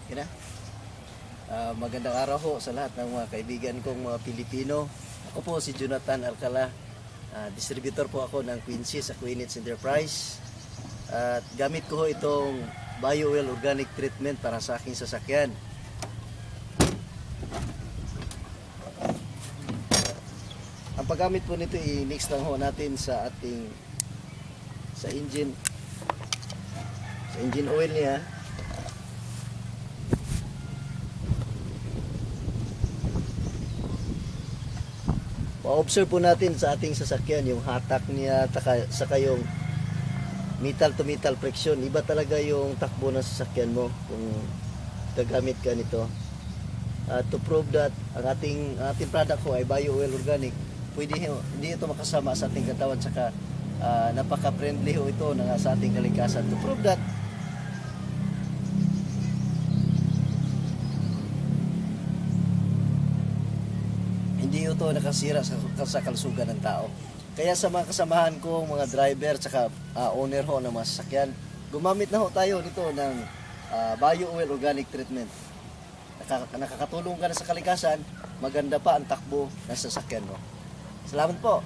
Okay na? Magandang araw ho sa lahat ng mga kaibigan kong mga Pilipino. Ako po si Jonathan Alcala. Distributor po ako ng Quincy sa Quinits Enterprise. At gamit ko ho itong BioOil Organic Treatment para sa aking sasakyan. Ang paggamit po nito, i-mix lang ho natin sa ating engine oil niya. Pa-observe po natin sa ating sasakyan yung hatak niya, saka yung metal to metal friction. Iba talaga yung takbo ng sasakyan mo kung gagamit ka nito. To prove that ang ating product ko ay BioOil Organic, hindi ito makasama sa ating katawan, saka napaka-friendly ho ito sa ating kalikasan. To prove that, hindi ito nakasira sa kalusugan ng tao. Kaya sa mga kasamahan ko, mga driver, saka owner ho ng mga sasakyan, gumamit na ho tayo nito ng BioOil Organic Treatment. Nakakatulong ka na sa kalikasan, maganda pa ang takbo ng sasakyan mo. Salamat po.